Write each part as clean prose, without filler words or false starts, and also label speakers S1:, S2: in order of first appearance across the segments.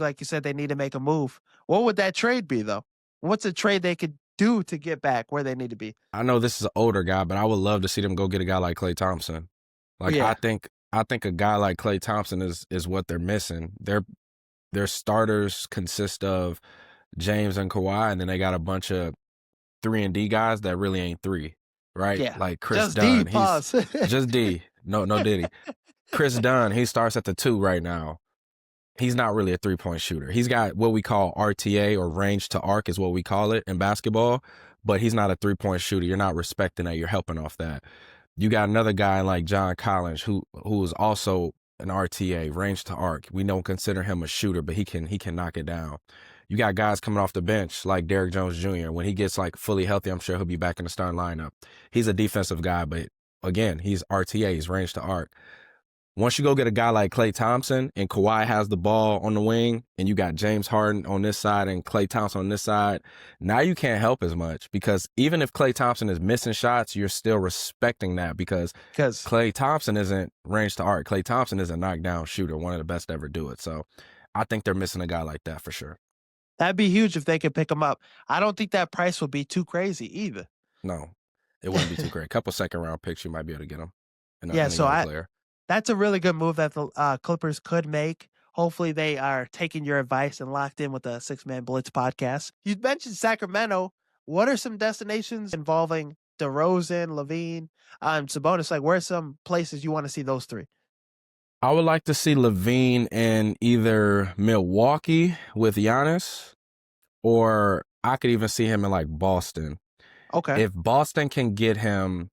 S1: like you said, they need to make a move. What would that trade be, though? What's a trade they could do to get back where they need to be?
S2: I know this is an older guy, but I would love to see them go get a guy like Klay Thompson.
S1: Oh,
S2: Like
S1: yeah.
S2: I think a guy like Klay Thompson is what they're missing. Their starters consist of James and Kawhi, and then they got a bunch of 3-and-D guys that really ain't three, right?
S1: Yeah.
S2: Like Chris
S1: Just D,
S2: Dunn, he's
S1: pause.
S2: just D. No Diddy. Chris Dunn, he starts at the 2 right now. He's not really a 3-point shooter. He's got what we call RTA, or range to arc is what we call it in basketball, but he's not a 3-point shooter. You're not respecting that. You're helping off that. You got another guy like John Collins who is also an RTA, range to arc. We don't consider him a shooter, but he can knock it down. You got guys coming off the bench like Derrick Jones Jr. When he gets like fully healthy, I'm sure he'll be back in the starting lineup. He's a defensive guy, but again, he's RTA, he's range to arc. Once you go get a guy like Klay Thompson and Kawhi has the ball on the wing and you got James Harden on this side and Klay Thompson on this side, now you can't help as much, because even if Klay Thompson is missing shots, you're still respecting that, because
S1: Because
S2: Klay Thompson isn't range to arc. Klay Thompson is a knockdown shooter, one of the best to ever do it. So I think they're missing a guy like that for sure.
S1: that'd be huge if they could pick him up. I don't think that price would be too crazy either.
S2: No, it wouldn't be too great. A couple second-round picks, you might be able to get him.
S1: Yeah,
S2: And a
S1: so
S2: young player.
S1: that's a really good move that the Clippers could make. Hopefully, they are taking your advice and locked in with the 6-Man Blitz podcast. You mentioned Sacramento. What are some destinations involving DeRozan, Levine, Sabonis? Like, where are some places you want to see those three?
S2: I would like to see Levine in either Milwaukee with Giannis, or I could even see him in like Boston.
S1: Okay.
S2: If Boston can get him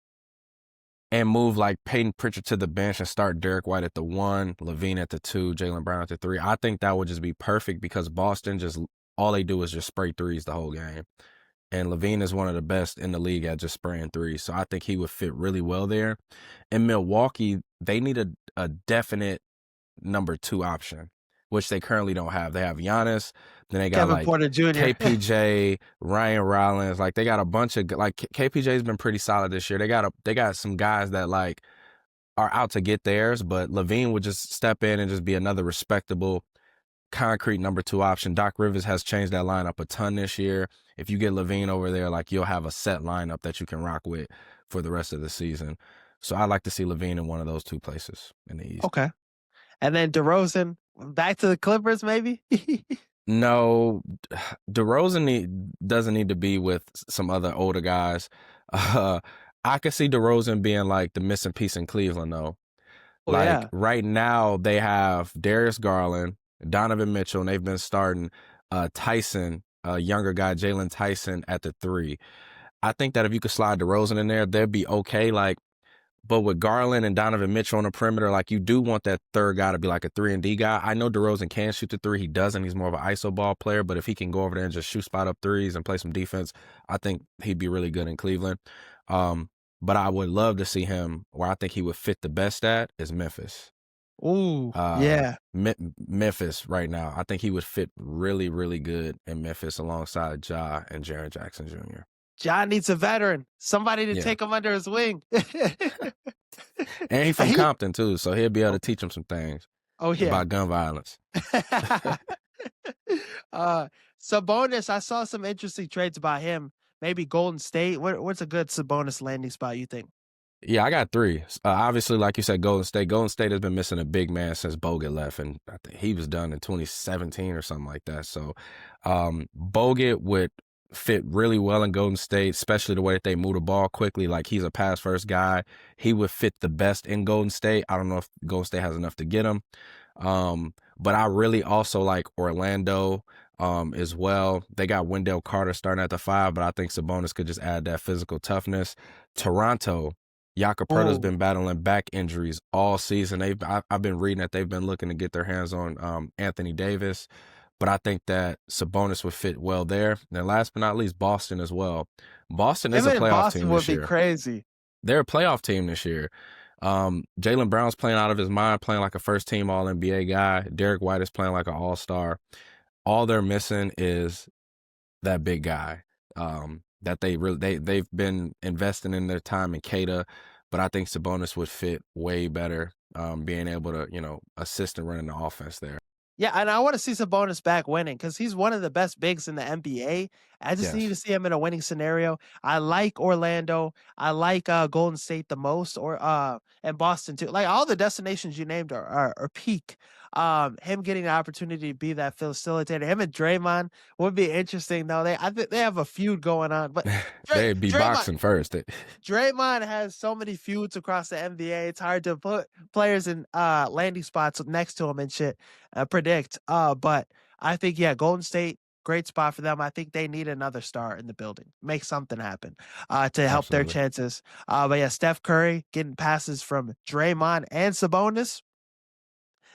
S2: and move like Peyton Pritchard to the bench and start Derek White at the 1, Levine at the 2, Jaylen Brown at the 3, I think that would just be perfect, because Boston just, all they do is just spray threes the whole game. And Levine is one of the best in the league at just spraying threes. So I think he would fit really well there. In Milwaukee, they need a definite number 2 option, which they currently don't have. They have Giannis, then they got
S1: Kevin
S2: like
S1: Porter Jr.
S2: KPJ, Ryan Rollins. Like they got a bunch of, like KPJ's been pretty solid this year. They got some guys that like are out to get theirs, but Levine would just step in and just be another respectable, concrete number 2 option. Doc Rivers has changed that lineup a ton this year. If you get Levine over there, like you'll have a set lineup that you can rock with for the rest of the season. So I'd like to see Levine in one of those 2 places in the East.
S1: Okay. And then DeRozan, back to the Clippers, maybe?
S2: No, DeRozan doesn't need to be with some other older guys. I could see DeRozan being like the missing piece in Cleveland, though.
S1: Oh,
S2: Like
S1: yeah.
S2: right now, they have Darius Garland, Donovan Mitchell, and they've been starting Tyson, a younger guy, Jalen Tyson, at the 3. I think that if you could slide DeRozan in there, they'd be okay. Like, but with Garland and Donovan Mitchell on the perimeter, like you do want that third guy to be like a 3-and-D guy. I know DeRozan can shoot the 3. He doesn't. He's more of an ISO ball player. But if he can go over there and just shoot spot up threes and play some defense, I think he'd be really good in Cleveland. But I would love to see him where I think he would fit the best at is Memphis.
S1: Ooh, yeah.
S2: Memphis right now. I think he would fit really, really good in Memphis alongside Ja and Jaren Jackson Jr.
S1: John needs a veteran, somebody to take him under his wing.
S2: And he's from Compton, too, so he'll be able to teach him some things about gun violence.
S1: Sabonis, I saw some interesting trades about him. Maybe Golden State. What's a good Sabonis landing spot, you think?
S2: Yeah, I got 3. Obviously, like you said, Golden State. Golden State has been missing a big man since Bogut left, and I think he was done in 2017 or something like that. So Bogut would fit really well in Golden State, especially the way that they move the ball quickly. Like he's a pass first guy. He would fit the best in Golden State. I don't know if Golden State has enough to get him. But I really also like Orlando as well. They got Wendell Carter starting at the 5, but I think Sabonis could just add that physical toughness. Toronto, Jakob Poeltl's been battling back injuries all season. I've been reading that they've been looking to get their hands on Anthony Davis. But I think that Sabonis would fit well there. And last but not least, Boston as well. Boston is a playoff team this year.
S1: Would be crazy.
S2: They're a playoff team this year. Jaylen Brown's playing out of his mind, playing like a first-team All-NBA guy. Derek White is playing like an all-star. All they're missing is that big guy that they've been investing in their time in Keita. But I think Sabonis would fit way better being able to, assist and running the offense there.
S1: Yeah, and I want to see Sabonis back winning because he's one of the best bigs in the NBA. I just need to
S2: Yes,
S1: see him in a winning scenario. I like Orlando. I like Golden State the most, or and Boston too. Like all the destinations you named are peak. Him getting the opportunity to be that facilitator, him and Draymond would be interesting though. I think they have a feud going on, but
S2: they'd be
S1: Draymond
S2: boxing first.
S1: Draymond has so many feuds across the NBA. It's hard to put players in landing spots next to him and shit predict. But I think yeah, Golden State great spot for them. I think they need another star in the building. Make something happen to help their
S2: Absolutely.
S1: chances. But yeah, Steph Curry getting passes from Draymond and Sabonis.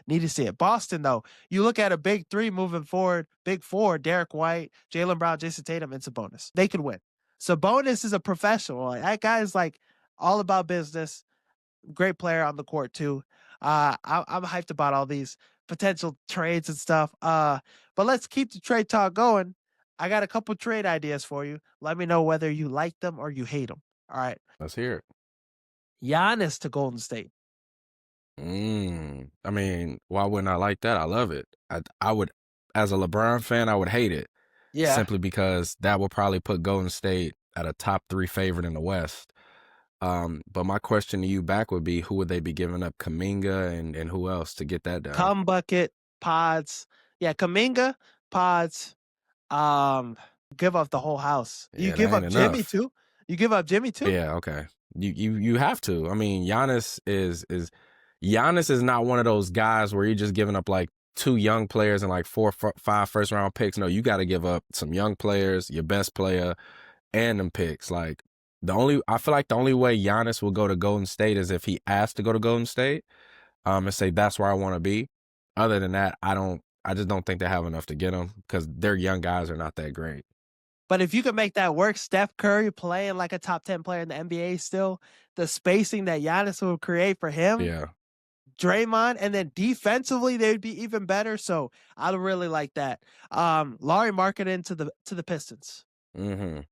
S1: Need to see it. Boston, though, you look at a big three moving forward, big four, Derek White, Jalen Brown, Jason Tatum, and Sabonis. They could win. Sabonis is a professional. Like, that guy is like all about business. Great player on the court, too. I'm hyped about all these potential trades and stuff. But let's keep the trade talk going. I got a couple trade ideas for you. Let me know whether you like them or you hate them. All right.
S2: Let's hear it.
S1: Giannis to Golden State.
S2: I mean, why wouldn't I like that? I love it. I would, as a LeBron fan, I would hate it
S1: Yeah.
S2: simply because that would probably put Golden State at a top 3 favorite in the West. But my question to you back would be, who would they be giving up, Kaminga and who else to get that done?
S1: Cum bucket, pods. Yeah, Kaminga, pods. Um, give up the whole house. You
S2: Yeah, that
S1: give
S2: ain't
S1: up Jimmy
S2: enough.
S1: too. You give up Jimmy too.
S2: Yeah, okay. You have to. I mean, Giannis is not one of those guys where you're just giving up like 2 young players and like 5 first round picks. No, you got to give up some young players, your best player, and them picks. Like I feel like the only way Giannis will go to Golden State is if he asked to go to Golden State, and say that's where I want to be. Other than that, I just don't think they have enough to get him because their young guys are not that great.
S1: But if you can make that work, Steph Curry playing like a top 10 player in the NBA still, the spacing that Giannis will create for him,
S2: Yeah.
S1: Draymond, and then defensively they'd be even better. So I really like that. Laurie Marketing to the Pistons.
S2: hmm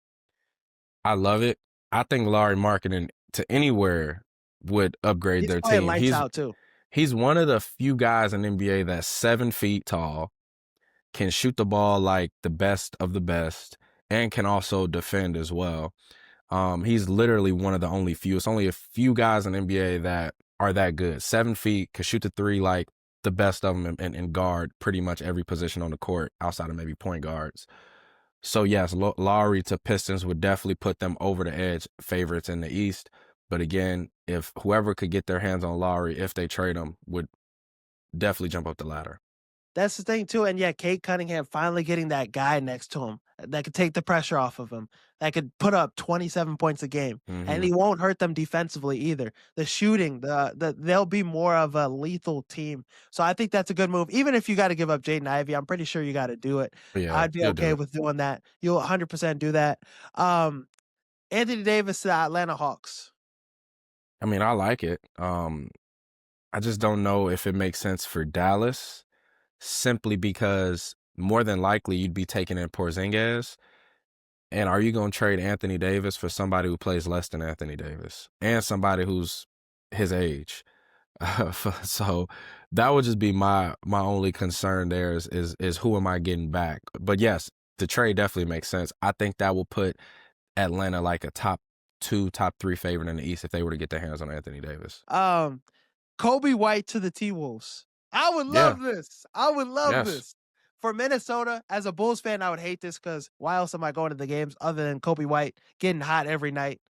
S2: I love it. I think Larry marketing to anywhere would upgrade
S1: He's
S2: their
S1: playing
S2: team.
S1: lights
S2: He's
S1: out too.
S2: he's one of the few guys in NBA that's 7 feet tall, can shoot the ball like the best of the best, and can also defend as well. He's literally one of the only few. It's only a few guys in NBA that are that good. 7 feet, can shoot the three like the best of them, and guard pretty much every position on the court outside of maybe point guards. So yes, Lowry to Pistons would definitely put them over the edge, favorites in the East. But again, if whoever could get their hands on Lowry, if they trade him, would definitely jump up the ladder.
S1: That's the thing too. And yeah, Kate Cunningham finally getting that guy next to him that could take the pressure off of him, that could put up 27 points a game. And
S2: hmm
S1: he won't hurt them defensively either. The shooting, they'll be more of a lethal team. So I think that's a good move. Even if you got to give up Jaden Ivey, I'm pretty sure you got to do it.
S2: Yeah,
S1: I'd be
S2: he'll do
S1: okay
S2: it.
S1: with doing that. You'll 100% do that. Um, Anthony Davis to the Atlanta Hawks.
S2: I mean, I like it. I just don't know if it makes sense for Dallas, simply because more than likely you'd be taking in Porzingis. And are you going to trade Anthony Davis for somebody who plays less than Anthony Davis and somebody who's his age? So that would just be my only concern there is who am I getting back? But yes, the trade definitely makes sense. I think that will put Atlanta like a top 2, top 3 favorite in the East if they were to get their hands on Anthony Davis.
S1: Um, Kobe White to the T Wolves. I would
S2: Yeah.
S1: love this. I would love
S2: Yes.
S1: this. For Minnesota, as a Bulls fan, I would hate this because why else am I going to the games other than Kobe White getting hot every night?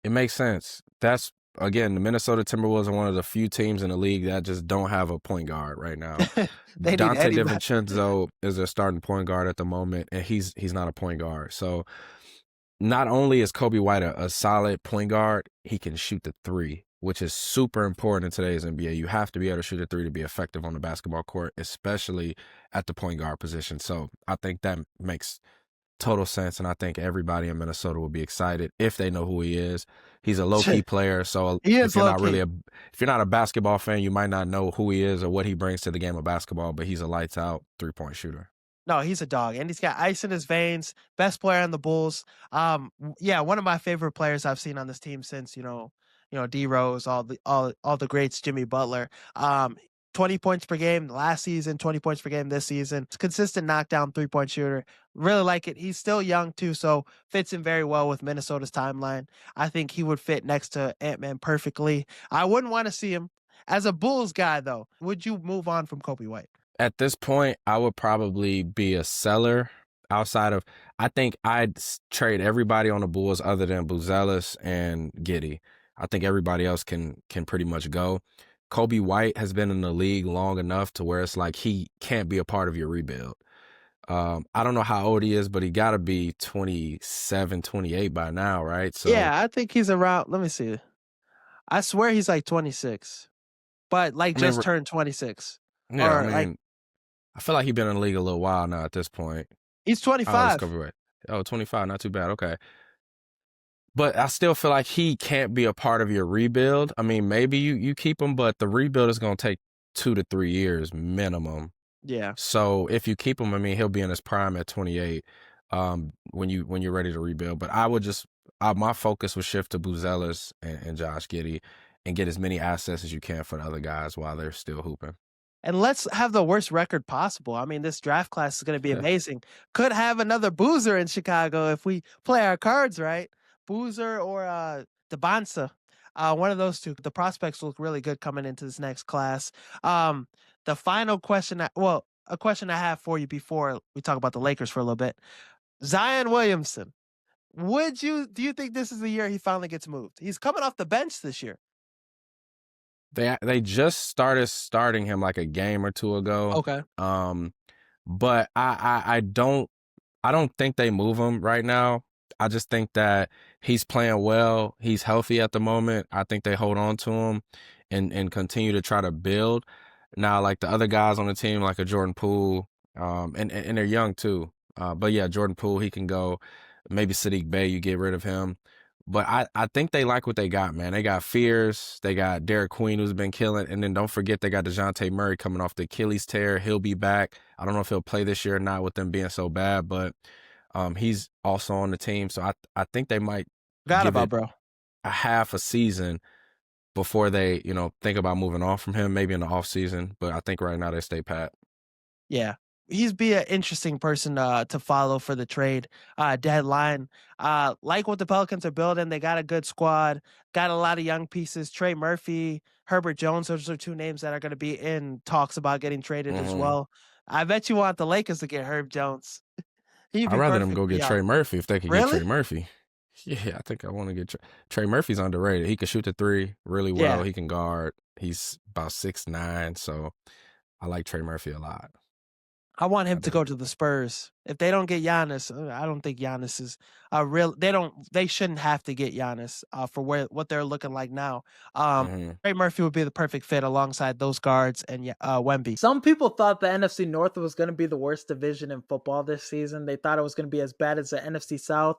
S2: It makes sense. That's again, the Minnesota Timberwolves are one of the few teams in the league that just don't have a point guard right now.
S1: They need
S2: Dante
S1: anybody.
S2: DiVincenzo is their starting point guard at the moment, and he's not a point guard. So not only is Kobe White a solid point guard, he can shoot the three, which is super important in today's NBA. You have to be able to shoot a three to be effective on the basketball court, especially at the point guard position. So I think that makes total sense, and I think everybody in Minnesota will be excited if they know who he is. He's a low-key player, so
S1: He
S2: if
S1: is
S2: you're
S1: low
S2: not
S1: key.
S2: if you're not a basketball fan, you might not know who he is or what he brings to the game of basketball, but he's a lights out 3-point shooter.
S1: No, he's a dog, and he's got ice in his veins. Best player on the Bulls. Yeah, one of my favorite players I've seen on this team since D Rose, all the greats, Jimmy Butler. 20 points per game last season, 20 points per game this season. It's a consistent knockdown 3-point shooter. Really like it. He's still young too, so fits in very well with Minnesota's timeline. I think he would fit next to Ant-Man perfectly. I wouldn't want to see him as a Bulls guy though. Would you move on from Kobe White?
S2: At this point, I would probably be a seller outside of, I think I'd trade everybody on the Bulls other than Buzelis and Giddy. I think everybody else can pretty much go. Kobe White has been in the league long enough to where it's like he can't be a part of your rebuild. I don't know how old he is, but he got to be 27, 28 by now, right? So,
S1: Yeah, I think he's around. Let me see. I swear he's like 26, but like
S2: I mean,
S1: just turned 26,
S2: yeah, I
S1: or like
S2: mean, I feel like he's been in the league a little while now at this point.
S1: he's
S2: Oh, it's
S1: 25.
S2: Kobe White. Oh, 25, not too bad. Okay. But I still feel like he can't be a part of your rebuild. I mean, maybe you keep him, but the rebuild is going to take 2 to 3 years minimum.
S1: Yeah.
S2: So if you keep him, I mean, he'll be in his prime at 28 when you're ready to rebuild. But I would just my focus would shift to Buzelis and Josh Giddey and get as many assets as you can for the other guys while they're still hooping.
S1: And let's have the worst record possible. I mean, this draft class is going to be amazing. Could have another Boozer in Chicago if we play our cards right. Boozer or DeBonsa. One of those two. The prospects look really good coming into this next class. The final question, a question I have for you before we talk about the Lakers for a little bit. Zion Williamson. Do you think this is the year he finally gets moved? He's coming off the bench this year.
S2: They just starting him like a game or two ago.
S1: Okay.
S2: But I don't think they move him right now. I just think that he's playing well. He's healthy at the moment. I think they hold on to him and continue to try to build. Now, like the other guys on the team, like a Jordan Poole, and they're young too. But yeah, Jordan Poole, he can go. Maybe Sadiq Bey, you get rid of him. But I think they like what they got, man. They got Fears. They got Derek Queen, who's been killing. And then don't forget they got DeJounte Murray coming off the Achilles tear. He'll be back. I don't know if he'll play this year or not with them being so bad, but he's also on the team. So I think they might
S1: Forgot
S2: give
S1: about
S2: it
S1: bro.
S2: a half a season before they, think about moving on from him, maybe in the off season. But I think right now they stay pat.
S1: Yeah. He's be an interesting person to follow for the trade deadline. Like what the Pelicans are building, they got a good squad, got a lot of young pieces. Trey Murphy, Herbert Jones, those are two names that are going to be in talks about getting traded as
S2: Hmm.
S1: well. I bet you want the Lakers to get Herb Jones. He'd
S2: I'd
S1: be
S2: rather them
S1: perfect
S2: go
S1: for
S2: get
S1: y'all.
S2: Trey Murphy if they could get Trey
S1: Really?
S2: Murphy. Yeah, I think I want to get Trey Murphy's underrated. He can shoot the three really well.
S1: Yeah.
S2: He can guard. He's about 6'9", so I like Trey Murphy a lot.
S1: I want him
S2: I
S1: to
S2: do.
S1: go to the Spurs. If they don't get Giannis, I don't think Giannis is a real. They shouldn't have to get Giannis for what they're looking like now.
S2: Hmm.
S1: Trey Murphy would be the perfect fit alongside those guards and Wemby.
S3: Some people thought the NFC North was going to be the worst division in football this season. They thought it was going to be as bad as the NFC South.